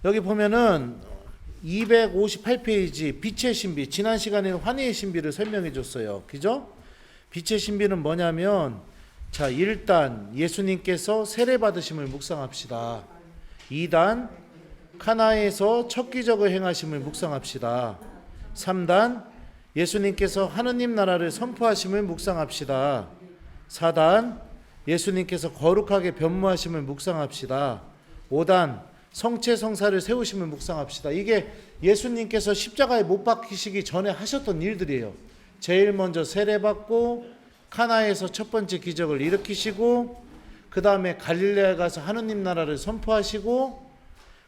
여기 보면은 258페이지 빛의 신비, 지난 시간에는 환희의 신비를 설명해 줬어요. 그죠? 빛의 신비는 뭐냐면, 자, 1단 예수님께서 세례 받으심을 묵상합시다. 2단 카나에서 첫 기적을 행하심을 묵상합시다. 3단 예수님께서 하느님 나라를 선포하심을 묵상합시다. 4단 예수님께서 거룩하게 변모하심을 묵상합시다. 5단 성체 성사를 세우심을 묵상합시다. 이게 예수님께서 십자가에 못 박히시기 전에 하셨던 일들이에요. 제일 먼저 세례받고 카나에서 첫 번째 기적을 일으키시고, 그 다음에 갈릴레아에 가서 하느님 나라를 선포하시고,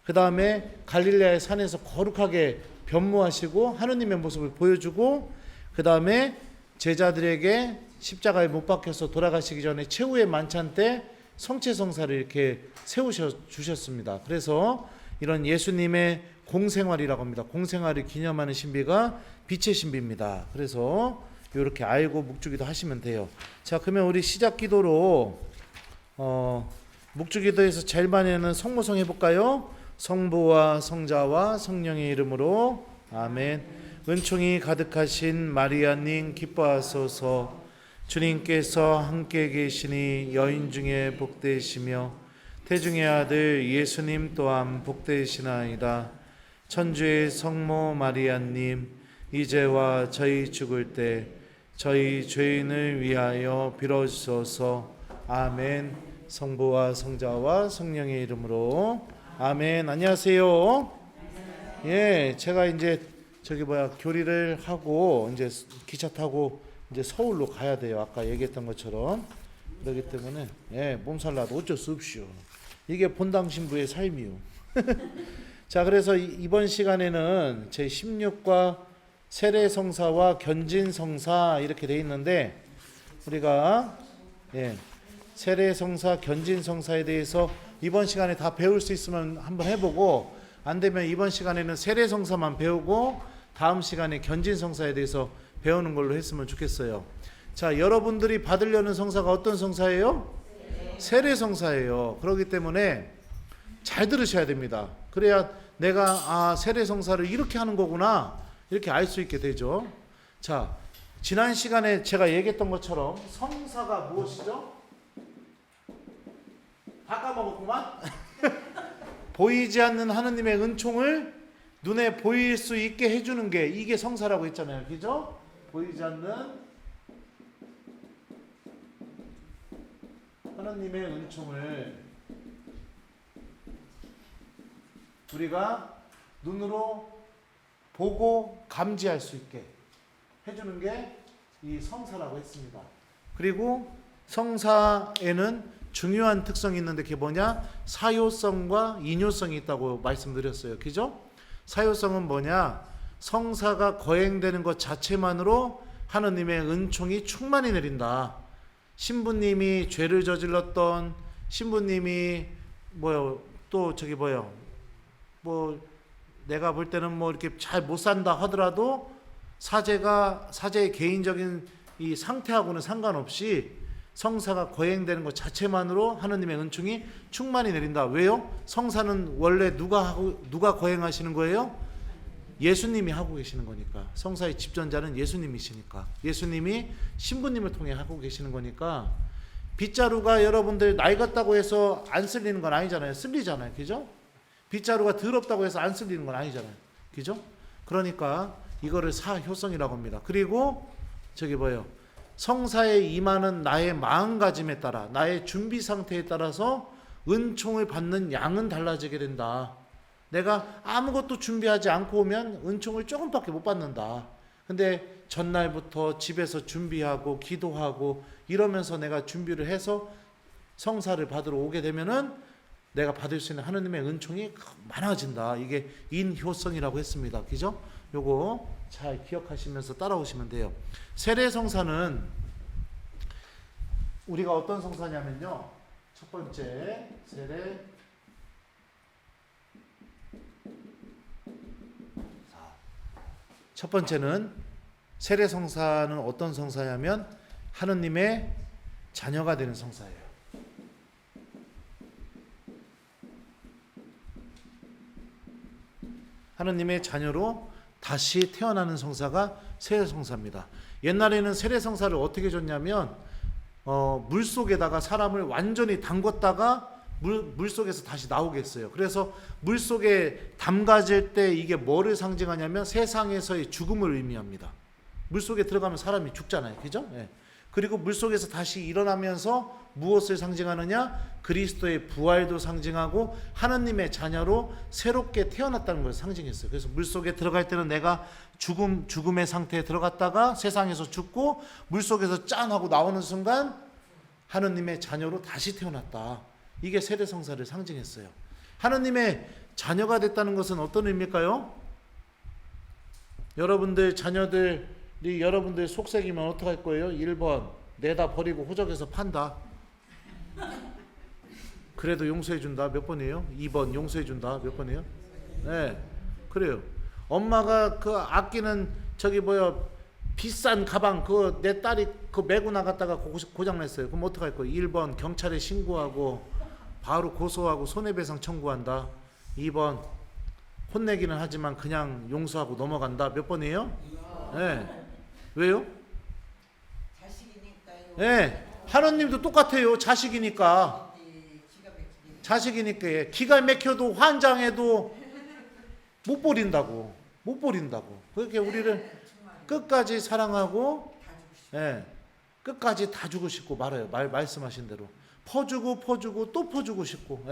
그 다음에 갈릴레아의 산에서 거룩하게 변모하시고 하느님의 모습을 보여주고, 그 다음에 제자들에게 십자가에 못 박혀서 돌아가시기 전에 최후의 만찬 때 성체성사를 이렇게 세우셨습니다. 그래서 이런 예수님의 공생활이라고 합니다. 공생활을 기념하는 신비가 빛의 신비입니다. 그래서 이렇게 알고 묵주기도 하시면 돼요. 자, 그러면 우리 시작 기도로 묵주기도에서 제일 많이 하는 성모성 해볼까요? 성부와 성자와 성령의 이름으로 아멘. 은총이 가득하신 마리아님 기뻐하소서. 주님께서 함께 계시니 여인 중에 복되시며 태중의 아들 예수님 또한 복되시나이다. 천주의 성모 마리아님, 이제와 저희 죽을 때 저희 죄인을 위하여 빌어주소서. 아멘. 성부와 성자와 성령의 이름으로 아멘. 안녕하세요. 예, 제가 이제 교리를 하고 이제 기차 타고 이제 서울로 가야 돼요. 아까 얘기했던 것처럼. 그렇기 때문에 몸살 나도 어쩔 수 없이요. 이게 본당 신부의 삶이요. 자, 그래서 이번 시간에는 제 16과 세례성사와 견진성사 이렇게 돼 있는데, 우리가 세례성사, 견진성사에 대해서 이번 시간에 다 배울 수 있으면 한번 해보고, 안 되면 이번 시간에는 세례성사만 배우고 다음 시간에 견진성사에 대해서 배우는 걸로 했으면 좋겠어요. 자, 여러분들이 받으려는 성사가 어떤 성사예요? 세례성사예요. 그렇기 때문에 잘 들으셔야 됩니다. 그래야 내가 세례성사를 이렇게 하는 거구나 이렇게 알 수 있게 되죠. 자, 지난 시간에 제가 얘기했던 것처럼 성사가 무엇이죠? 다 까먹었구만. 보이지 않는 하느님의 은총을 눈에 보일 수 있게 해주는 게 이게 성사라고 했잖아요. 그죠? 보이지 않는 하느님의 은총을 우리가 눈으로 보고 감지할 수 있게 해주는 게 이 성사라고 했습니다. 그리고 성사에는 중요한 특성이 있는데 그게 뭐냐? 사효성과 인효성이 있다고 말씀드렸어요. 그죠? 사효성은 뭐냐? 성사가 거행되는 것 자체만으로 하느님의 은총이 충만히 내린다. 신부님이 죄를 저질렀던 신부님이 내가 볼 때는 이렇게 잘 못 산다 하더라도 사제의 개인적인 이 상태하고는 상관없이 성사가 거행되는 것 자체만으로 하느님의 은총이 충만히 내린다. 왜요? 성사는 원래 누가 거행하시는 거예요? 예수님이 하고 계시는 거니까. 성사의 집전자는 예수님이시니까. 예수님이 신부님을 통해 하고 계시는 거니까. 빗자루가 여러분들 낡았다고 해서 안 쓸리는 건 아니잖아요. 쓸리잖아요. 그죠? 빗자루가 더럽다고 해서 안 쓸리는 건 아니잖아요. 그죠? 그러니까 이거를 사효성이라고 합니다. 그리고 성사에 임하는 나의 마음가짐에 따라, 나의 준비 상태에 따라서 은총을 받는 양은 달라지게 된다. 내가 아무것도 준비하지 않고 오면 은총을 조금밖에 못 받는다. 근데 전날부터 집에서 준비하고 기도하고 이러면서 내가 준비를 해서 성사를 받으러 오게 되면은 내가 받을 수 있는 하느님의 은총이 많아진다. 이게 인효성이라고 했습니다. 그죠? 요거 잘 기억하시면서 따라오시면 돼요. 세례성사는 우리가 어떤 성사냐면요. 첫 번째 세례. 첫 번째는 세례성사는 어떤 성사냐면 하느님의 자녀가 되는 성사예요. 하느님의 자녀로 다시 태어나는 성사가 세례성사입니다. 옛날에는 세례성사를 어떻게 줬냐면 물속에다가 사람을 완전히 담궜다가 물속에서 다시 나오게 했어요. 그래서 물속에 담가질 때 이게 뭐를 상징하냐면 세상에서의 죽음을 의미합니다. 물속에 들어가면 사람이 죽잖아요. 그죠? 예. 그리고 물속에서 다시 일어나면서 무엇을 상징하느냐? 그리스도의 부활도 상징하고 하느님의 자녀로 새롭게 태어났다는 걸 상징했어요. 그래서 물속에 들어갈 때는 내가 죽음의 상태에 들어갔다가 세상에서 죽고 물속에서 짠 하고 나오는 순간 하느님의 자녀로 다시 태어났다. 이게 세례성사를 상징했어요. 하느님의 자녀가 됐다는 것은 어떤 의미일까요? 여러분들 자녀들이 여러분들 속색이면 어떡할 거예요? 1번 내다 버리고 호적에서 판다. 그래도 용서해 준다. 몇 번이에요? 2번 용서해 준다. 몇 번이에요? 네, 그래요. 엄마가 그 아끼는 비싼 가방 그거 내 딸이 그 메고 나갔다가 고장 냈어요. 그럼 어떡할 거예요? 1번 경찰에 신고하고 바로 고소하고 손해배상 청구한다. 2번 혼내기는 하지만 그냥 용서하고 넘어간다. 몇 번이에요? 네. 왜요? 자식이니까요. 네. 하느님도 똑같아요. 자식이니까. 자식이니까 기가 막혀도 환장해도 못 버린다고. 못 버린다고. 그렇게 우리를 끝까지 사랑하고 끝까지 다 주고 싶고 말아요. 말씀하신 대로. 퍼주고 또 퍼주고 싶고.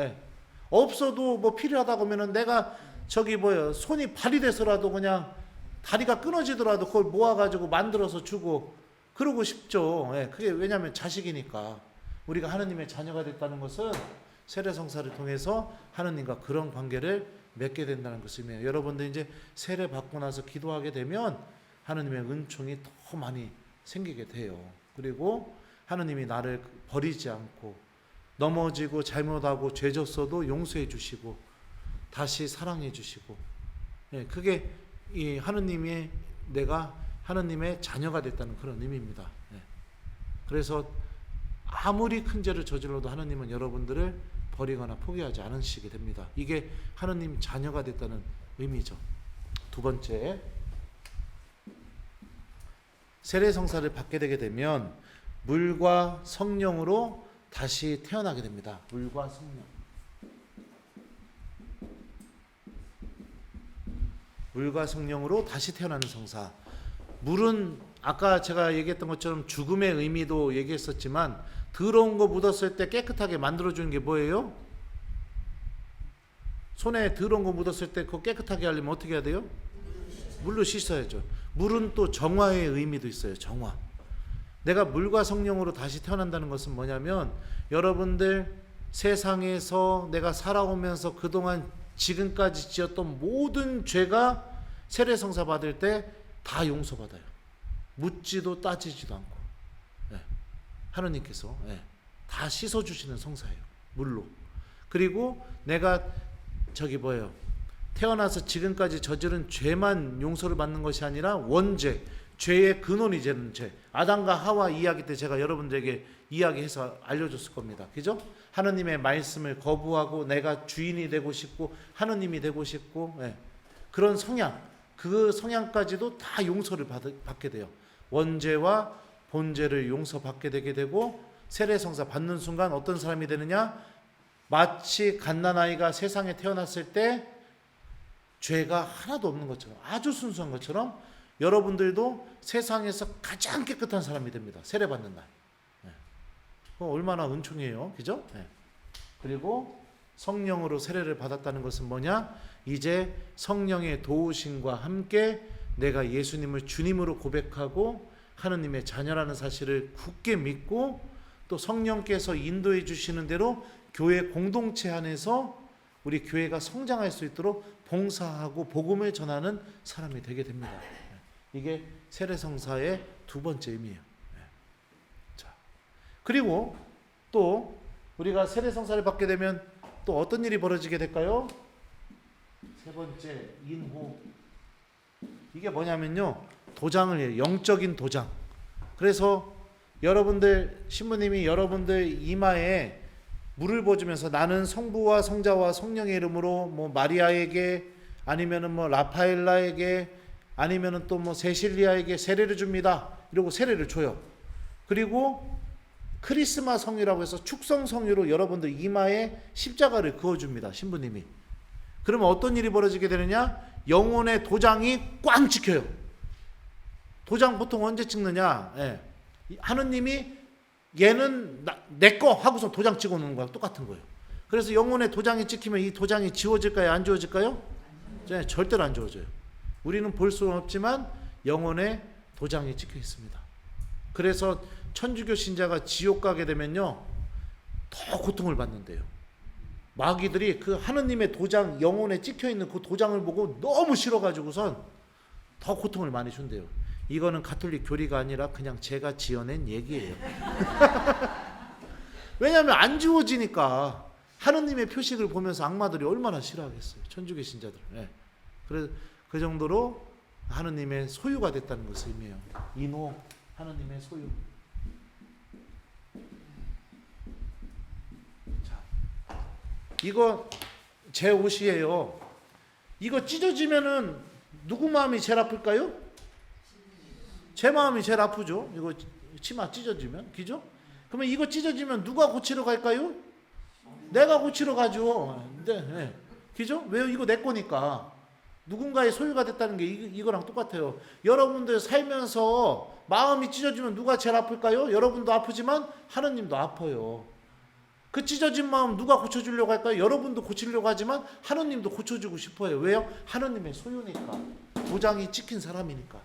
없어도 뭐 필요하다고 하면은 내가 손이 발이 돼서라도 그냥 다리가 끊어지더라도 그걸 모아가지고 만들어서 주고 그러고 싶죠. 그게 왜냐하면 자식이니까. 우리가 하느님의 자녀가 됐다는 것은 세례성사를 통해서 하느님과 그런 관계를 맺게 된다는 것입니다. 여러분들 이제 세례 받고 나서 기도하게 되면 하느님의 은총이 더 많이 생기게 돼요. 그리고 하느님이 나를 버리지 않고 넘어지고 잘못하고 죄졌어도 용서해 주시고 다시 사랑해 주시고 그게 이 하느님의 내가 하느님의 자녀가 됐다는 그런 의미입니다. 그래서 아무리 큰 죄를 저질러도 하느님은 여러분들을 버리거나 포기하지 않으시게 됩니다. 이게 하느님 자녀가 됐다는 의미죠. 두 번째, 세례성사를 받게 되게 되면 물과 성령으로 다시 태어나게 됩니다. 물과 성령. 물과 성령으로 다시 태어나는 성사. 물은 아까 제가 얘기했던 것처럼 죽음의 의미도 얘기했었지만 더러운 거 묻었을 때 깨끗하게 만들어주는 게 뭐예요? 손에 더러운 거 묻었을 때 그거 깨끗하게 하려면 어떻게 해야 돼요? 물로 씻어야죠. 물은 또 정화의 의미도 있어요. 정화. 내가 물과 성령으로 다시 태어난다는 것은 뭐냐면 여러분들 세상에서 내가 살아오면서 그동안 지금까지 지었던 모든 죄가 세례성사 받을 때 다 용서받아요. 묻지도 따지지도 않고 하느님께서 다 씻어주시는 성사예요. 물로. 그리고 내가 태어나서 지금까지 저지른 죄만 용서를 받는 것이 아니라 원죄, 죄의 근원이 되는 죄. 아담과 하와 이야기 때 제가 여러분들에게 이야기해서 알려줬을 겁니다. 그죠? 하느님의 말씀을 거부하고 내가 주인이 되고 싶고 하느님이 되고 싶고 그런 성향, 그 성향까지도 다 용서를 받게 돼요. 원죄와 본죄를 용서받게 되게 되고 세례성사 받는 순간 어떤 사람이 되느냐? 마치 갓난아이가 세상에 태어났을 때 죄가 하나도 없는 것처럼 아주 순수한 것처럼 여러분들도 세상에서 가장 깨끗한 사람이 됩니다. 세례받는 날. 얼마나 은총이에요. 그죠? 그리고 성령으로 세례를 받았다는 것은 뭐냐? 이제 성령의 도우심과 함께 내가 예수님을 주님으로 고백하고 하느님의 자녀라는 사실을 굳게 믿고 또 성령께서 인도해 주시는 대로 교회 공동체 안에서 우리 교회가 성장할 수 있도록 봉사하고 복음을 전하는 사람이 되게 됩니다. 이게 세례성사의 두 번째 의미예요. 자, 그리고 또 우리가 세례성사를 받게 되면 또 어떤 일이 벌어지게 될까요? 세 번째, 인호. 이게 뭐냐면요, 도장을 해요. 영적인 도장. 그래서 여러분들 신부님이 여러분들 이마에 물을 부어주면서 나는 성부와 성자와 성령의 이름으로 뭐 마리아에게 아니면은 뭐 라파엘라에게, 아니면은 또 뭐 세실리아에게 세례를 줍니다. 이러고 세례를 줘요. 그리고 크리스마 성유라고 해서 축성 성유로 여러분들 이마에 십자가를 그어줍니다. 신부님이. 그러면 어떤 일이 벌어지게 되느냐? 영혼의 도장이 꽝 찍혀요. 도장 보통 언제 찍느냐? 하느님이 얘는 내 거 하고서 도장 찍어 놓는 거랑 똑같은 거예요. 그래서 영혼의 도장이 찍히면 이 도장이 지워질까요? 안 지워질까요? 절대로 안 지워져요. 우리는 볼 수는 없지만 영혼의 도장이 찍혀 있습니다. 그래서 천주교 신자가 지옥 가게 되면요, 더 고통을 받는데요. 마귀들이 그 하느님의 도장, 영혼에 찍혀 있는 그 도장을 보고 너무 싫어가지고선 더 고통을 많이 준대요. 이거는 가톨릭 교리가 아니라 그냥 제가 지어낸 얘기예요. 왜냐하면 안 지워지니까. 하느님의 표식을 보면서 악마들이 얼마나 싫어하겠어요. 천주교 신자들. 그래서 그 정도로 하느님의 소유가 됐다는 것을 의미해요. 이노, 하느님의 소유. 자, 이거 제 옷이에요. 이거 찢어지면은 누구 마음이 제일 아플까요? 제 마음이 제일 아프죠. 이거 치마 찢어지면, 그죠? 그러면 이거 찢어지면 누가 고치러 갈까요? 내가 고치러 가죠. 네. 그죠? 왜요? 이거 내 거니까. 누군가의 소유가 됐다는 게 이거랑 똑같아요. 여러분들 살면서 마음이 찢어지면 누가 제일 아플까요? 여러분도 아프지만 하느님도 아파요. 그 찢어진 마음 누가 고쳐주려고 할까요? 여러분도 고치려고 하지만 하느님도 고쳐주고 싶어요. 왜요? 하느님의 소유니까. 도장이 찍힌 사람이니까.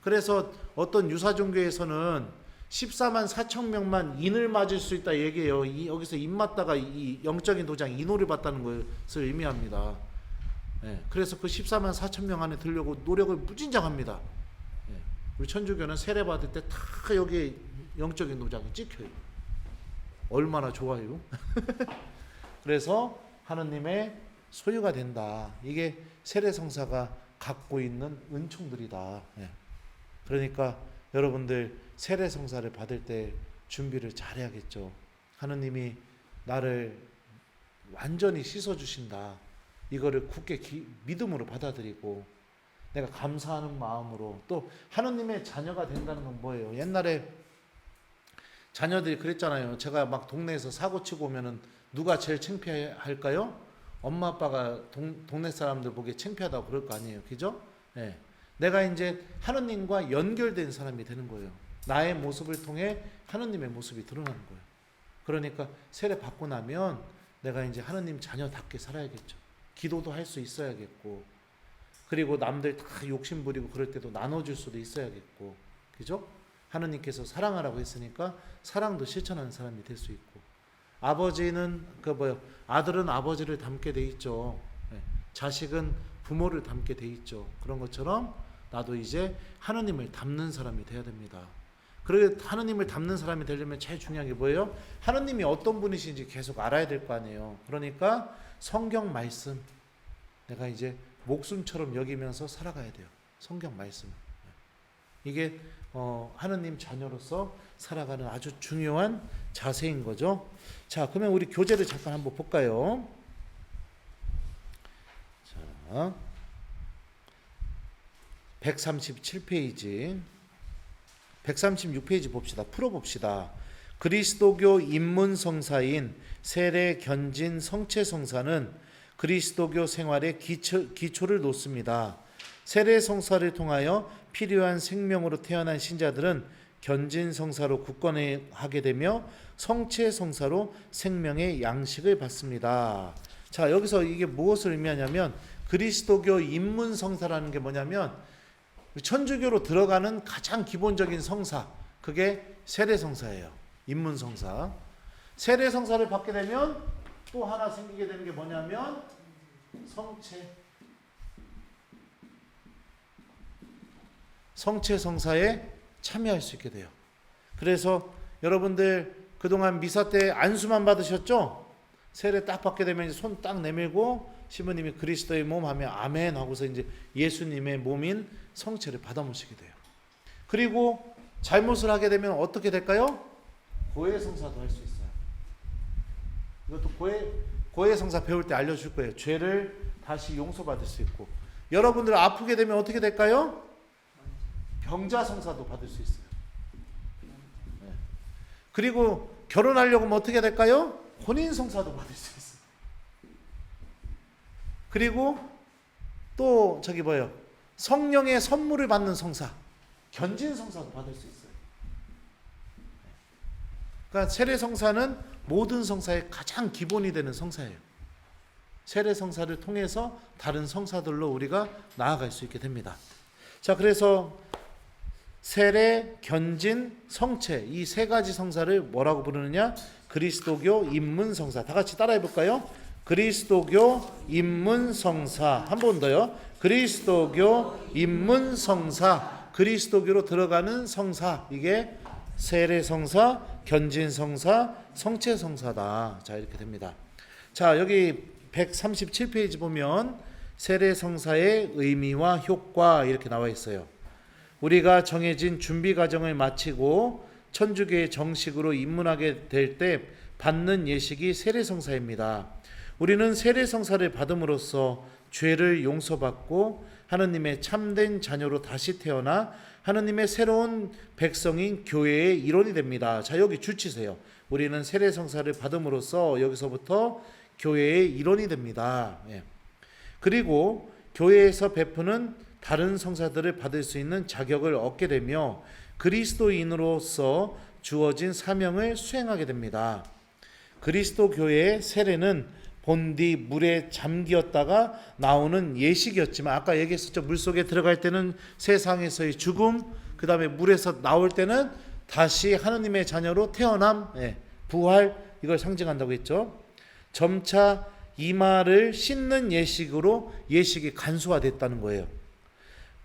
그래서 어떤 유사종교에서는 14만 4천 명만 인을 맞을 수 있다 얘기해요. 여기서 인 맞다가 이 영적인 도장 인호를 받다는 것을 의미합니다. 그래서 그 14만 4천 명 안에 들려고 노력을 무진장합니다. 우리 천주교는 세례 받을 때 다 여기에 영적인 도장이 찍혀요. 얼마나 좋아요. 그래서 하느님의 소유가 된다. 이게 세례성사가 갖고 있는 은총들이다. 그러니까 여러분들 세례성사를 받을 때 준비를 잘해야겠죠. 하느님이 나를 완전히 씻어주신다. 이거를 굳게 믿음으로 받아들이고 내가 감사하는 마음으로, 또 하느님의 자녀가 된다는 건 뭐예요? 옛날에 자녀들이 그랬잖아요. 제가 막 동네에서 사고 치고 오면은 누가 제일 창피할까요? 엄마 아빠가 동네 사람들 보기에 창피하다고 그럴 거 아니에요. 그죠? 내가 이제 하느님과 연결된 사람이 되는 거예요. 나의 모습을 통해 하느님의 모습이 드러나는 거예요. 그러니까 세례 받고 나면 내가 이제 하느님 자녀답게 살아야겠죠. 기도도 할 수 있어야겠고, 그리고 남들 다 욕심 부리고 그럴 때도 나눠줄 수도 있어야겠고, 그죠? 하느님께서 사랑하라고 했으니까 사랑도 실천하는 사람이 될 수 있고, 아버지는 아들은 아버지를 닮게 돼 있죠. 자식은 부모를 닮게 돼 있죠. 그런 것처럼 나도 이제 하느님을 닮는 사람이 돼야 됩니다. 그리고 하느님을 닮는 사람이 되려면 제일 중요한 게 뭐예요? 하느님이 어떤 분이신지 계속 알아야 될 거 아니에요. 그러니까 성경 말씀, 내가 이제 목숨처럼 여기면서 살아가야 돼요. 성경 말씀. 이게 하느님 자녀로서 살아가는 아주 중요한 자세인 거죠. 자, 그러면 우리 교재를 잠깐 한번 볼까요? 자, 137페이지, 136페이지 봅시다. 풀어봅시다. 그리스도교 입문성사인 세례, 견진, 성체성사는 그리스도교 생활의 기초를 놓습니다. 세례성사를 통하여 필요한 생명으로 태어난 신자들은 견진성사로 굳건하게 되며 성체성사로 생명의 양식을 받습니다. 자, 여기서 이게 무엇을 의미하냐면, 그리스도교 입문성사라는 게 뭐냐면 천주교로 들어가는 가장 기본적인 성사, 그게 세례성사예요. 입문성사. 세례성사를 받게 되면 또 하나 생기게 되는 게 뭐냐면 성체성사에 참여할 수 있게 돼요. 그래서 여러분들 그동안 미사 때 안수만 받으셨죠? 세례 딱 받게 되면 손 딱 내밀고 신부님이 그리스도의 몸 하면 아멘 하고서 이제 예수님의 몸인 성체를 받아 모시게 돼요. 그리고 잘못을 하게 되면 어떻게 될까요? 고해성사도 할 수 있어요. 이것도 고해성사 배울 때 알려줄 거예요. 죄를 다시 용서받을 수 있고, 여러분들 아프게 되면 어떻게 될까요? 병자 성사도 받을 수 있어요. 네. 그리고 결혼하려고 하면 어떻게 될까요? 혼인 성사도 받을 수 있어요. 그리고 또 저기 뭐예요? 성령의 선물을 받는 성사, 견진 성사도 받을 수 있어요. 그러니까 세례 성사는 모든 성사의 가장 기본이 되는 성사예요. 세례 성사를 통해서 다른 성사들로 우리가 나아갈 수 있게 됩니다. 자, 그래서 세례, 견진, 성체, 이 세 가지 성사를 뭐라고 부르느냐? 그리스도교 입문 성사. 다 같이 따라해 볼까요? 그리스도교 입문 성사. 한 번 더요. 그리스도교 입문 성사. 그리스도교로 들어가는 성사. 이게 세례 성사, 견진 성사, 성체 성사다. 자, 이렇게 됩니다. 자, 여기 137페이지 보면 세례 성사의 의미와 효과 이렇게 나와 있어요. 우리가 정해진 준비 과정을 마치고 천주교의 정식으로 입문하게 될 때 받는 예식이 세례 성사입니다. 우리는 세례 성사를 받음으로써 죄를 용서받고 하느님의 참된 자녀로 다시 태어나 하느님의 새로운 백성인 교회의 일원이 됩니다. 자, 여기 줄 치세요. 우리는 세례 성사를 받음으로써 여기서부터 교회의 일원이 됩니다. 예. 그리고 교회에서 베푸는 다른 성사들을 받을 수 있는 자격을 얻게 되며 그리스도인으로서 주어진 사명을 수행하게 됩니다. 그리스도 교회의 세례는 본디 물에 잠기었다가 나오는 예식이었지만, 아까 얘기했었죠. 물속에 들어갈 때는 세상에서의 죽음, 그 다음에 물에서 나올 때는 다시 하느님의 자녀로 태어남, 부활, 이걸 상징한다고 했죠. 점차 이마를 씻는 예식으로 예식이 간소화됐다는 거예요.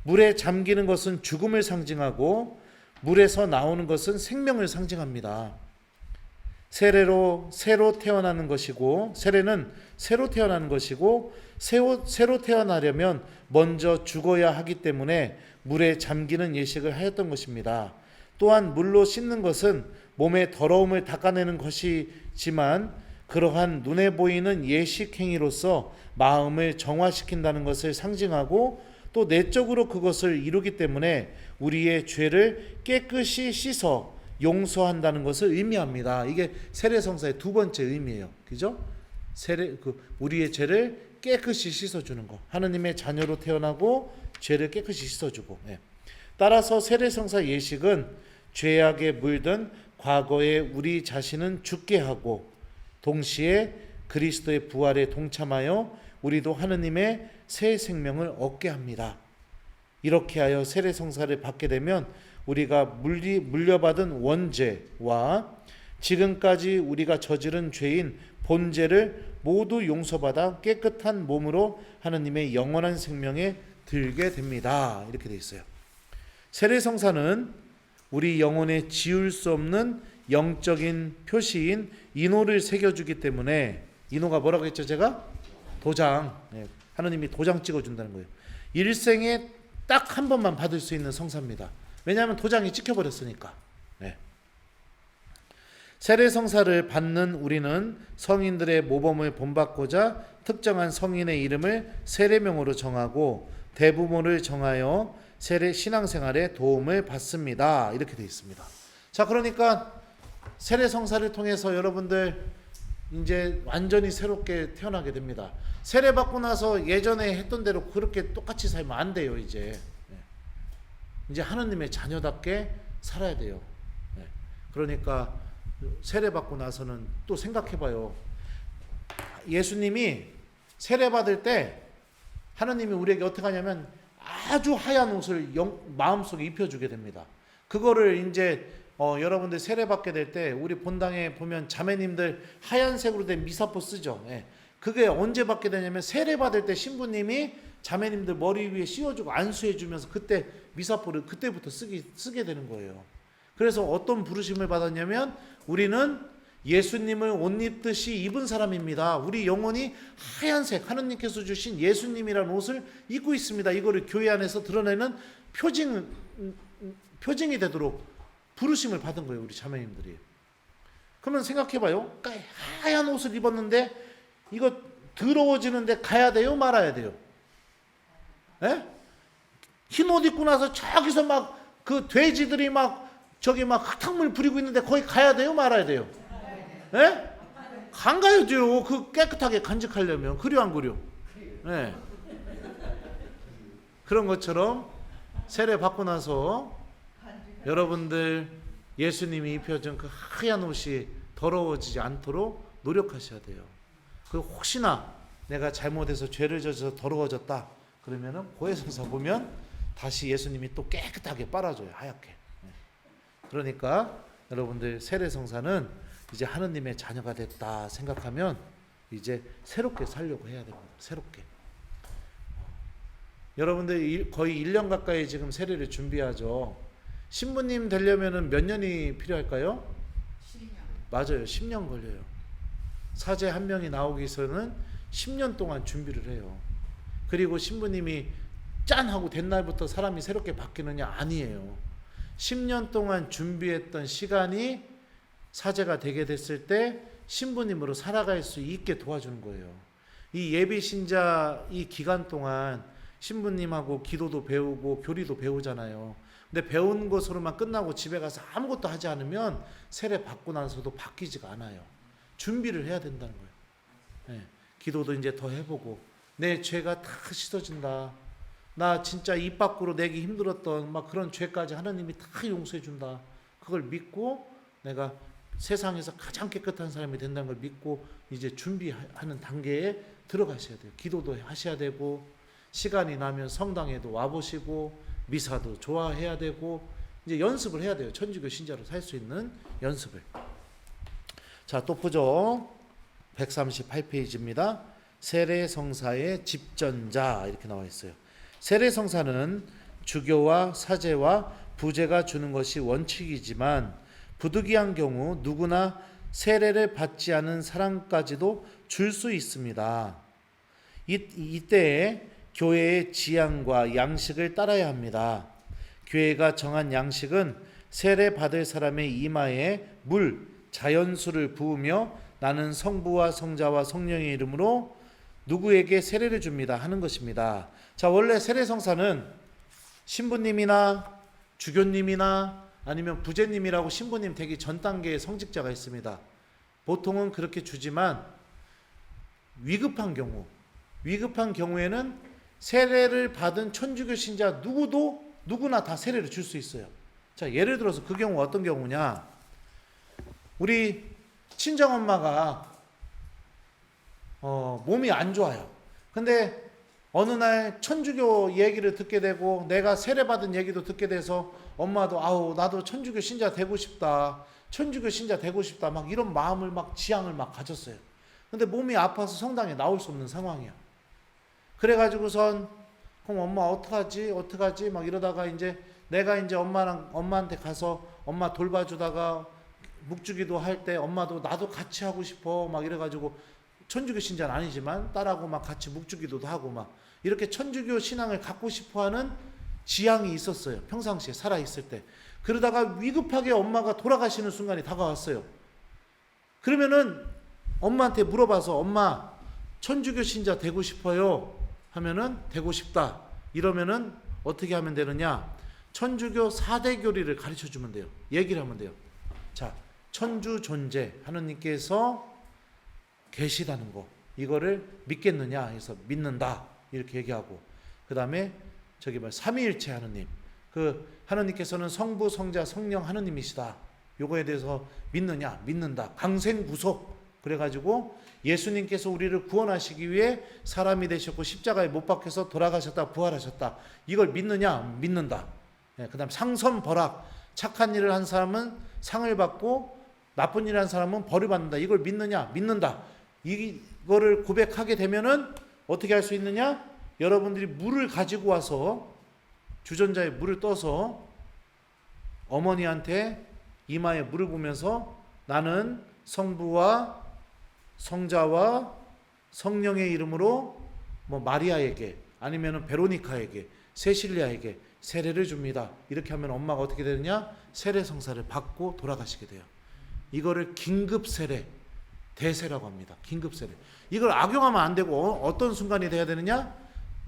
물에 잠기는 것은 죽음을 상징하고 물에서 나오는 것은 생명을 상징합니다. 세례로 새로 태어나는 것이고, 세례는 새로 태어나는 것이고, 새로 태어나려면 먼저 죽어야 하기 때문에 물에 잠기는 예식을 하였던 것입니다. 또한 물로 씻는 것은 몸의 더러움을 닦아내는 것이지만 그러한 눈에 보이는 예식 행위로서 마음을 정화시킨다는 것을 상징하고 또 내적으로 그것을 이루기 때문에 우리의 죄를 깨끗이 씻어 용서한다는 것을 의미합니다. 이게 세례 성사의 두 번째 의미예요. 그죠? 우리의 죄를 깨끗이 씻어주는 거. 하느님의 자녀로 태어나고 죄를 깨끗이 씻어주고. 따라서 세례 성사 예식은 죄악에 물든 과거의 우리 자신은 죽게 하고 동시에 그리스도의 부활에 동참하여 우리도 하느님의 새 생명을 얻게 합니다. 이렇게 하여 세례 성사를 받게 되면 우리가 물려받은 원죄와 지금까지 우리가 저지른 죄인 본죄를 모두 용서받아 깨끗한 몸으로 하느님의 영원한 생명에 들게 됩니다. 이렇게 되어 있어요. 세례 성사는 우리 영혼에 지울 수 없는 영적인 표시인 인호를 새겨주기 때문에, 인호가 뭐라고 했죠? 제가? 도장. 하느님이 도장 찍어준다는 거예요. 일생에 딱 한 번만 받을 수 있는 성사입니다. 왜냐하면 도장이 찍혀버렸으니까. 세례 성사를 받는 우리는 성인들의 모범을 본받고자 특정한 성인의 이름을 세례명으로 정하고 대부모를 정하여 세례 신앙생활에 도움을 받습니다. 이렇게 되어 있습니다. 자, 그러니까 세례 성사를 통해서 여러분들 이제 완전히 새롭게 태어나게 됩니다. 세례 받고 나서 예전에 했던 대로 그렇게 똑같이 살면 안 돼요. 이제 하느님의 자녀답게 살아야 돼요. 그러니까 세례 받고 나서는 또 생각해봐요. 예수님이 세례 받을 때 하느님이 우리에게 어떻게 하냐면 아주 하얀 옷을 마음속에 입혀주게 됩니다. 그거를 이제 여러분들 세례 받게 될 때 우리 본당에 보면 자매님들 하얀색으로 된 미사포 쓰죠. 그게 언제 받게 되냐면 세례 받을 때 신부님이 자매님들 머리 위에 씌워주고 안수해 주면서 그때 미사포를 그때부터 쓰게 되는 거예요. 그래서 어떤 부르심을 받았냐면 우리는 예수님을 옷 입듯이 입은 사람입니다. 우리 영혼이 하얀색 하느님께서 주신 예수님이라는 옷을 입고 있습니다. 이거를 교회 안에서 드러내는 표징이 되도록 부르심을 받은 거예요. 우리 자매님들이. 그러면 생각해봐요. 하얀 옷을 입었는데 이거 더러워지는데 가야 돼요, 말아야 돼요? 예? 흰 옷 입고 나서 저기서 막 그 돼지들이 막 저기 막 흙탕물 부리고 있는데 거기 가야 돼요, 말아야 돼요? 예? 안 가야 돼요. 그 깨끗하게 간직하려면. 그려 안 그려? 예. 그런 것처럼 세례 받고 나서 여러분들 예수님이 입혀준 그 하얀 옷이 더러워지지 않도록 노력하셔야 돼요. 그 혹시나 내가 잘못해서 죄를 져서 더러워졌다 그러면은 고해성사 보면 다시 예수님이 또 깨끗하게 빨아줘요, 하얗게. 그러니까 여러분들 세례성사는 이제 하느님의 자녀가 됐다 생각하면 이제 새롭게 살려고 해야 됩니다. 새롭게. 여러분들 거의 1년 가까이 지금 세례를 준비하죠. 신부님 되려면은 몇 년이 필요할까요? 10년. 맞아요. 10년 걸려요. 사제 한 명이 나오기 위해서는 10년 동안 준비를 해요. 그리고 신부님이 짠 하고 된 날부터 사람이 새롭게 바뀌느냐? 아니에요. 10년 동안 준비했던 시간이 사제가 되게 됐을 때 신부님으로 살아갈 수 있게 도와주는 거예요. 이 예비 신자 이 기간 동안 신부님하고 기도도 배우고 교리도 배우잖아요. 근데 배운 것으로만 끝나고 집에 가서 아무것도 하지 않으면 세례 받고 나서도 바뀌지가 않아요. 준비를 해야 된다는 거예요. 네. 기도도 이제 더 해보고 내 죄가 다 씻어진다. 나 진짜 입 밖으로 내기 힘들었던 막 그런 죄까지 하나님이 다 용서해 준다. 그걸 믿고 내가 세상에서 가장 깨끗한 사람이 된다는 걸 믿고 이제 준비하는 단계에 들어가셔야 돼요. 기도도 하셔야 되고 시간이 나면 성당에도 와보시고 미사도 좋아해야 되고 이제 연습을 해야 돼요. 천주교 신자로 살 수 있는 연습을. 자, 또 보죠. 138페이지입니다. 세례성사의 집전자 이렇게 나와 있어요. 세례성사는 주교와 사제와 부제가 주는 것이 원칙이지만 부득이한 경우 누구나 세례를 받지 않은 사람까지도 줄 수 있습니다. 이때에 교회의 지향과 양식을 따라야 합니다. 교회가 정한 양식은 세례 받을 사람의 이마에 물, 자연수를 부으며 나는 성부와 성자와 성령의 이름으로 누구에게 세례를 줍니다 하는 것입니다. 자, 원래 세례성사는 신부님이나 주교님이나 아니면 부제님이라고 신부님 되기 전 단계의 성직자가 있습니다. 보통은 그렇게 주지만 위급한 경우에는 세례를 받은 천주교 신자 누구나 다 세례를 줄 수 있어요. 자, 예를 들어서 그 경우 어떤 경우냐? 우리 친정엄마가 몸이 안 좋아요. 근데 어느 날 천주교 얘기를 듣게 되고 내가 세례받은 얘기도 듣게 돼서 엄마도 나도 천주교 신자 되고 싶다. 천주교 신자 되고 싶다. 막 이런 마음을 지향을 가졌어요. 근데 몸이 아파서 성당에 나올 수 없는 상황이야. 그래가지고선 그럼 엄마 어떡하지 막 이러다가 이제 내가 이제 엄마한테 가서 엄마 돌봐주다가 묵주기도 할 때 엄마도 나도 같이 하고 싶어 막 이래가지고 천주교 신자는 아니지만 딸하고 막 같이 묵주기도 하고 막 이렇게 천주교 신앙을 갖고 싶어하는 지향이 있었어요. 평상시에 살아있을 때. 그러다가 위급하게 엄마가 돌아가시는 순간이 다가왔어요. 그러면은 엄마한테 물어봐서 엄마 천주교 신자 되고 싶어요 하면은 되고 싶다 이러면은 어떻게 하면 되느냐? 천주교 4대 교리를 가르쳐 주면 돼요. 얘기를 하면 돼요. 자, 천주 존재 하느님께서 계시다는 거 이거를 믿겠느냐 해서 믿는다 이렇게 얘기하고 그 다음에 삼위일체 하느님 그 하느님께서는 성부 성자 성령 하느님이시다 요거에 대해서 믿느냐 믿는다 강생구속 그래가지고 예수님께서 우리를 구원하시기 위해 사람이 되셨고 십자가에 못 박혀서 돌아가셨다 부활하셨다 이걸 믿느냐 믿는다. 그 다음 상선벌악 착한 일을 한 사람은 상을 받고 나쁜 일을 한 사람은 벌을 받는다 이걸 믿느냐 믿는다. 이거를 고백하게 되면은 어떻게 할 수 있느냐? 여러분들이 물을 가지고 와서 주전자에 물을 떠서 어머니한테 이마에 물을 부으면서 나는 성부와 성자와 성령의 이름으로 마리아에게 아니면은 베로니카에게 세실리아에게 세례를 줍니다. 이렇게 하면 엄마가 어떻게 되느냐? 세례 성사를 받고 돌아가시게 돼요. 이거를 긴급 세례 대세라고 합니다. 긴급 세례. 이걸 악용하면 안 되고 어떤 순간이 돼야 되느냐?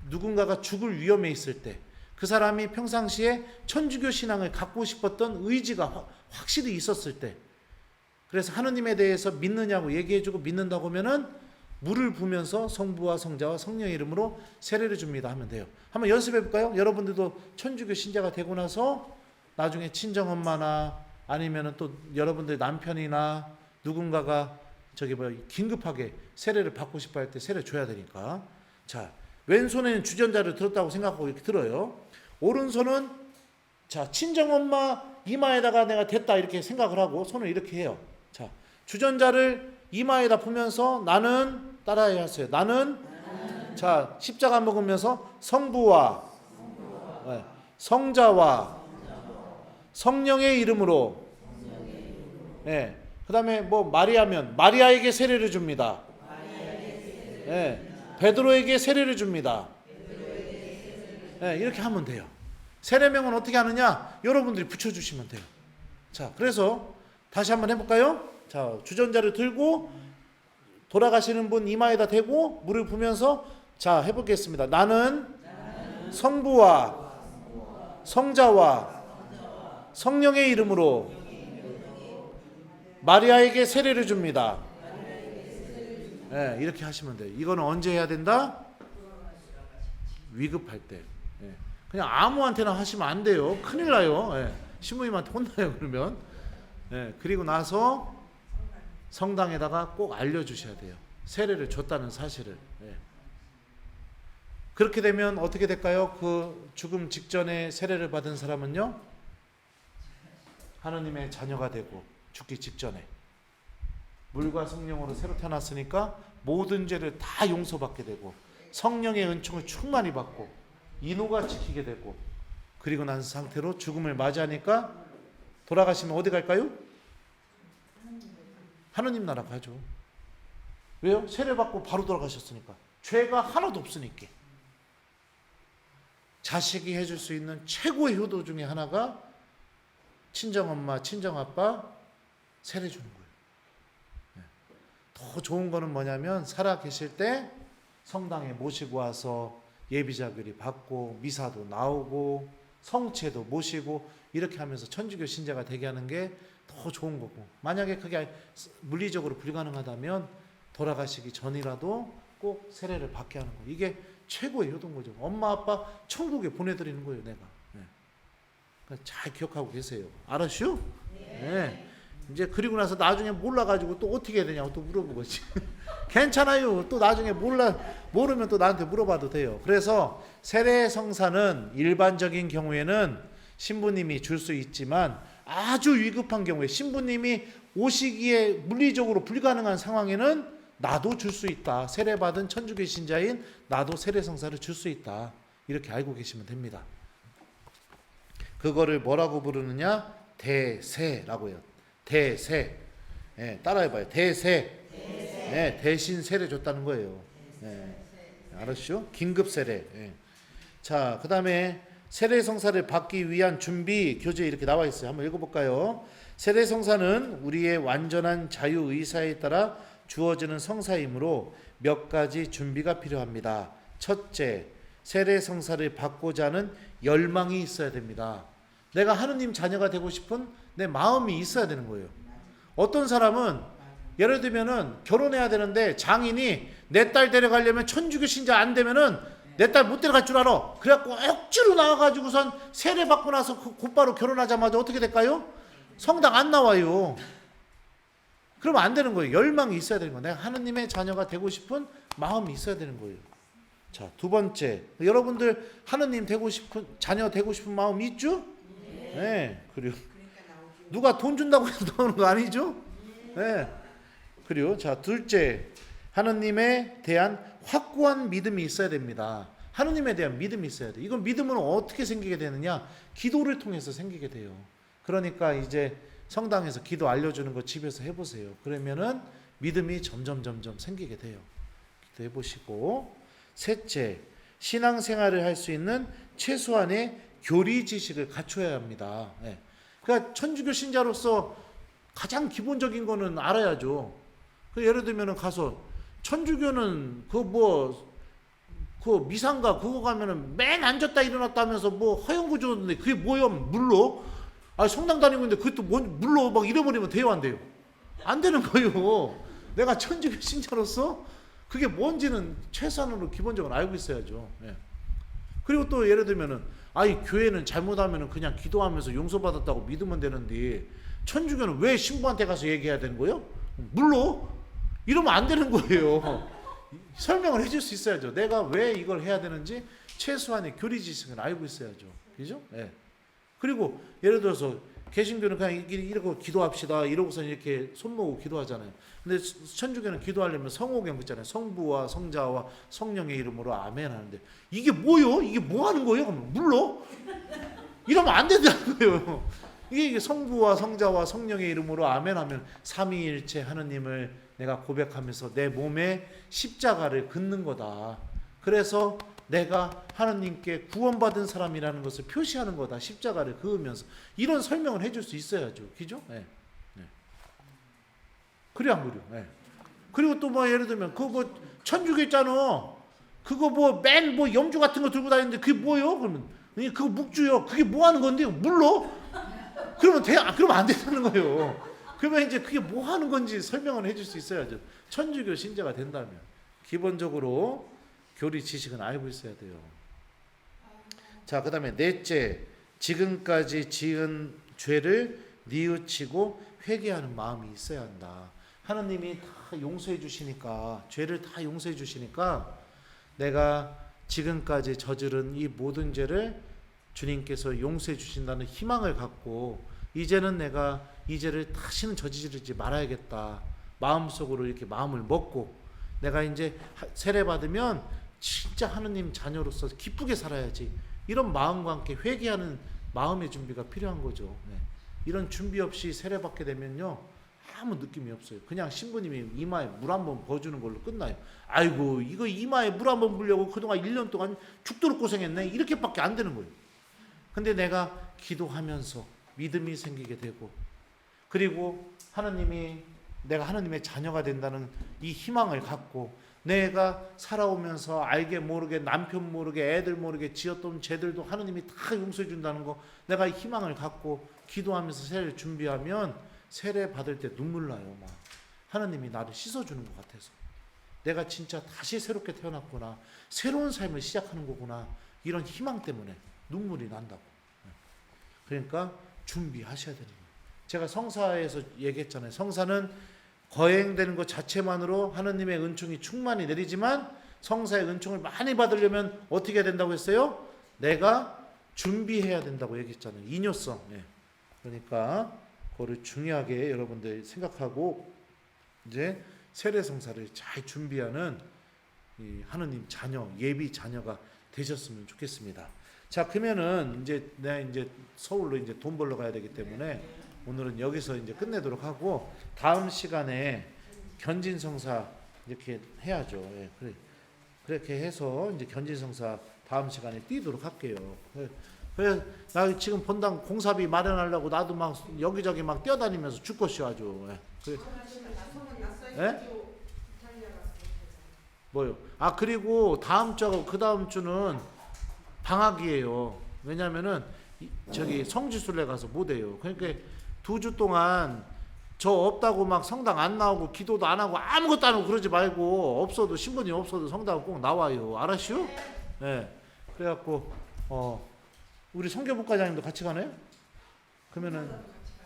누군가가 죽을 위험에 있을 때 그 사람이 평상시에 천주교 신앙을 갖고 싶었던 의지가 확실히 있었을 때, 그래서 하느님에 대해서 믿느냐고 얘기해주고 믿는다고 하면은 물을 부면서 성부와 성자와 성령의 이름으로 세례를 줍니다 하면 돼요. 한번 연습해 볼까요? 여러분들도 천주교 신자가 되고 나서 나중에 친정엄마나 아니면은 또 여러분들 남편이나 누군가가 긴급하게 세례를 받고 싶어 할 때 세례 줘야 되니까. 자, 왼손에는 주전자를 들었다고 생각하고 이렇게 들어요. 오른손은 자, 친정엄마 이마에다가 내가 됐다 이렇게 생각을 하고 손을 이렇게 해요. 자, 주전자를 이마에다 부면서 나는 따라해야 하세요. 나는 자, 십자가 먹으면서 성부와 성자와 성령의 이름으로 그 다음에 뭐 마리아면 마리아에게 세례를 줍니다. 베드로에게 세례를 줍니다. 이렇게 하면 돼요. 세례명은 어떻게 하느냐? 여러분들이 붙여주시면 돼요. 자, 그래서 다시 한번 해볼까요? 자, 주전자를 들고 돌아가시는 분 이마에다 대고 물을 부면서 자, 해보겠습니다. 나는 성부와 성자와 성령의 이름으로 마리아에게 세례를 줍니다. 이렇게 하시면 돼요. 이거는 언제 해야 된다? 위급할 때. 그냥 아무한테나 하시면 안 돼요. 큰일 나요. 신부님한테 혼나요 그러면. 그리고 나서 성당에다가 꼭 알려주셔야 돼요. 세례를 줬다는 사실을. 그렇게 되면 어떻게 될까요? 그 죽음 직전에 세례를 받은 사람은요, 하느님의 자녀가 되고 죽기 직전에 물과 성령으로 새로 태어났으니까 모든 죄를 다 용서받게 되고 성령의 은총을 충만히 받고 인후가 지키게 되고, 그리고 난 상태로 죽음을 맞이하니까 돌아가시면 어디 갈까요? 하느님 나라 가죠. 왜요? 세례받고 바로 돌아가셨으니까. 죄가 하나도 없으니까. 자식이 해줄 수 있는 최고의 효도 중에 하나가 친정엄마, 친정아빠 세례 주는 거예요. 더 좋은 거는 뭐냐면 살아 계실 때 성당에 모시고 와서 예비자결이 받고 미사도 나오고 성체도 모시고 이렇게 하면서 천주교 신자가 되게 하는 게 더 좋은 거고, 만약에 그게 물리적으로 불가능하다면 돌아가시기 전이라도 꼭 세례를 받게 하는 거. 이게 최고의 효도인 거죠. 엄마 아빠 천국에 보내드리는 거예요, 내가. 그러니까 잘 기억하고 계세요. 알았슈? 이제 그리고 나서 나중에 몰라가지고 또 어떻게 해야 되냐고 또 물어보겠지. 괜찮아요. 또 나중에 모르면 또 나한테 물어봐도 돼요. 그래서 세례 성사는 일반적인 경우에는 신부님이 줄 수 있지만 아주 위급한 경우에 신부님이 오시기에 물리적으로 불가능한 상황에는 나도 줄 수 있다. 세례받은 천주교 신자인 나도 세례 성사를 줄 수 있다. 이렇게 알고 계시면 됩니다. 그거를 뭐라고 부르느냐? 대세라고 해요. 대세. 따라해봐요. 대세. 대신 세례 줬다는 거예요. 알았죠? 긴급 세례. 자, 그 다음에 세례 성사를 받기 위한 준비 교재에 이렇게 나와 있어요. 한번 읽어볼까요? 세례 성사는 우리의 완전한 자유 의사에 따라 주어지는 성사이므로 몇 가지 준비가 필요합니다. 첫째, 세례 성사를 받고자 하는 열망이 있어야 됩니다. 내가 하느님 자녀가 되고 싶은 내 마음이 있어야 되는 거예요. 어떤 사람은 예를 들면은 결혼해야 되는데 장인이 내 딸 데려가려면 천주교 신자 안 되면은 내 딸 못 데려갈 줄 알아. 그래갖고 억지로 나와가지고선 세례 받고 나서 곧바로 결혼하자마자 어떻게 될까요? 성당 안 나와요. 그러면 안 되는 거예요. 열망이 있어야 되는 거예요. 내가 하느님의 자녀가 되고 싶은 마음이 있어야 되는 거예요. 자, 두 번째, 여러분들 하느님 되고 싶은 자녀 되고 싶은 마음 있죠? 그리고 누가 돈 준다고 해서 나오는 거 아니죠? 그리고 자, 둘째, 하느님에 대한 확고한 믿음이 있어야 됩니다. 하느님에 대한 믿음이 있어야 돼. 이건 믿음은 어떻게 생기게 되느냐? 기도를 통해서 생기게 돼요. 그러니까 이제 성당에서 기도 알려주는 거 집에서 해보세요. 그러면은 믿음이 점점 생기게 돼요. 기도해 보시고. 셋째, 신앙생활을 할 수 있는 최소한의 교리 지식을 갖춰야 합니다. 그러니까 천주교 신자로서 가장 기본적인 거는 알아야죠. 그 예를 들면은 가서 천주교는 그 미상가 그거 가면은 맨 앉았다 일어났다 하면서 뭐 허영구조인데 그게 뭐야? 물러? 아 성당 다니고 있는데 그것도 물러 막 잃어버리면 돼요 안 돼요? 안 되는 거예요. 내가 천주교 신자로서 그게 뭔지는 최소한으로 기본적으로 알고 있어야죠. 예. 그리고 또 예를 들면은 아이 교회는 잘못하면은 그냥 기도하면서 용서받았다고 믿으면 되는데 천주교는 왜 신부한테 가서 얘기해야 되는 거예요? 물러? 이러면 안 되는 거예요. 설명을 해줄 수 있어야죠. 내가 왜 이걸 해야 되는지 최소한의 교리 지식을 알고 있어야죠. 그죠? 예. 그리고 예를 들어서 개신교는 그냥 이러고 기도합시다 이러고서 이렇게 손 모으고 기도하잖아요. 근데 천주교는 기도하려면 성호경 있잖아요. 성부와 성자와 성령의 이름으로 아멘 하는데 이게 뭐요? 이게 뭐 하는 거예요? 그러면 물러? 이러면 안 된다는 거예요. 이게 성부와 성자와 성령의 이름으로 아멘 하면 삼위일체 하느님을 내가 고백하면서 내 몸에 십자가를 긋는 거다. 그래서 내가 하느님께 구원받은 사람이라는 것을 표시하는 거다. 십자가를 그으면서 이런 설명을 해줄 수 있어야죠. 그죠? 네. 네. 그래 안 그래요? 네. 그리고 또 뭐 예를 들면 그거 천주교 있잖아. 그거 맨 염주 같은 거 들고 다니는데 그게 뭐요? 그러면 그거 묵주요. 그게 뭐 하는 건데 물러? 그러면 그러면 안 된다는 거예요. 그러면 이제 그게 뭐 하는 건지 설명을 해줄 수 있어야죠. 천주교 신자가 된다면 기본적으로 교리 지식은 알고 있어야 돼요. 자, 그 다음에 넷째, 지금까지 지은 죄를 뉘우치고 회개하는 마음이 있어야 한다. 하나님이 다 용서해 주시니까, 죄를 다 용서해 주시니까 내가 지금까지 저지른 이 모든 죄를 주님께서 용서해 주신다는 희망을 갖고 이제는 내가 이 죄를 다시는 저지르지 말아야겠다. 마음속으로 이렇게 마음을 먹고 내가 이제 세례 받으면 진짜 하느님 자녀로서 기쁘게 살아야지. 이런 마음과 함께 회개하는 마음의 준비가 필요한 거죠. 네. 이런 준비 없이 세례 받게 되면요. 아무 느낌이 없어요. 그냥 신부님이 이마에 물 한번 부어주는 걸로 끝나요. 아이고 이거 이마에 물 한번 부려고 그동안 1년 동안 죽도록 고생했네. 이렇게밖에 안 되는 거예요. 근데 내가 기도하면서 믿음이 생기게 되고 그리고 하나님이 내가 하나님의 자녀가 된다는 이 희망을 갖고 내가 살아오면서 알게 모르게 남편 모르게 애들 모르게 지었던 죄들도 하나님이 다 용서해 준다는 거 내가 희망을 갖고 기도하면서 세례를 준비하면 세례 받을 때 눈물 나요. 막 하나님이 나를 씻어주는 것 같아서 내가 진짜 다시 새롭게 태어났구나. 새로운 삶을 시작하는 거구나. 이런 희망 때문에 눈물이 난다고. 그러니까 준비하셔야 되는 거예요. 제가 성사에서 얘기했잖아요. 성사는 거행되는 것 자체만으로 하느님의 은총이 충만히 내리지만 성사의 은총을 많이 받으려면 어떻게 해야 된다고 했어요? 내가 준비해야 된다고 얘기했잖아요. 이뇨성. 네. 그러니까 그거를 중요하게 여러분들 생각하고 이제 세례 성사를 잘 준비하는 이 하느님 자녀, 예비 자녀가 되셨으면 좋겠습니다. 자, 그러면은 내가 이제 서울로 이제 돈 벌러 가야 되기 때문에 오늘은 여기서 이제 끝내도록 하고 다음 시간에 견진성사 이렇게 해야죠. 예, 그렇게 해서 이제 견진성사 다음 시간에 띄도록 할게요. 그래 나 지금 본당 공사비 마련하려고 나도 막 여기저기 막 뛰어다니면서 죽겠어 아주. 예. 예? 뭐요? 아 그리고 다음 주하고 그 다음 주는 방학이에요. 왜냐면은 저기 성지순례 가서 못 해요. 그러니까 2주 동안 저 없다고 막 성당 안 나오고 기도도 안 하고 아무것도 안 하고 그러지 말고 없어도 신부님 없어도 성당 꼭 나와요. 알았슈? 네. 그래갖고 우리 성교부과장님도 같이 가나요? 그러면은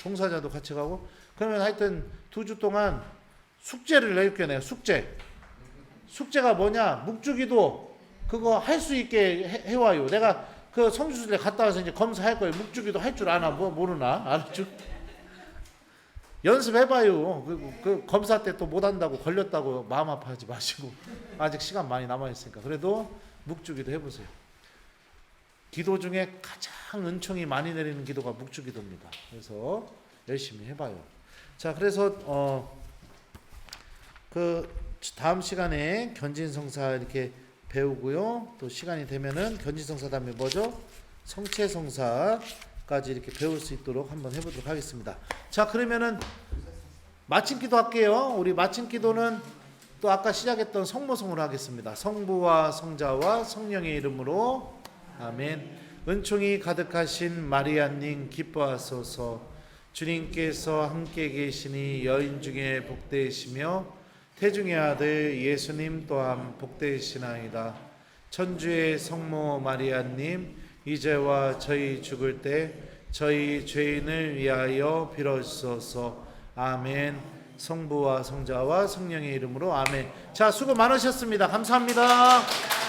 봉사자도 같이 가고 그러면 하여튼 2주 동안 숙제를 내줄게 내가 숙제가 뭐냐 묵주기도 그거 할 수 있게 해와요. 내가 그 성지순례 갔다 와서 이제 검사할 거예요. 묵주기도 할 줄 아나 모르나 알았죠? 연습해봐요. 그 검사 때 또 못한다고 걸렸다고 마음 아파하지 마시고 아직 시간 많이 남아있으니까 그래도 묵주기도 해보세요. 기도 중에 가장 은총이 많이 내리는 기도가 묵주기도입니다. 그래서 열심히 해봐요. 자, 그래서 그 다음 시간에 견진성사 이렇게 배우고요. 또 시간이 되면은 견진성사 다음에 뭐죠? 성체성사까지 이렇게 배울 수 있도록 한번 해보도록 하겠습니다. 자, 그러면은 마침 기도 할게요. 우리 마침 기도는 또 아까 시작했던 성모성으로 하겠습니다. 성부와 성자와 성령의 이름으로 아멘. 은총이 가득하신 마리아님 기뻐하소서. 주님께서 함께 계시니 여인 중에 복되시며 태중의 아들 예수님 또한 복되시나이다. 천주의 성모 마리아님 이제와 저희 죽을 때 저희 죄인을 위하여 빌어주소서. 아멘. 성부와 성자와 성령의 이름으로 아멘. 자, 수고 많으셨습니다. 감사합니다.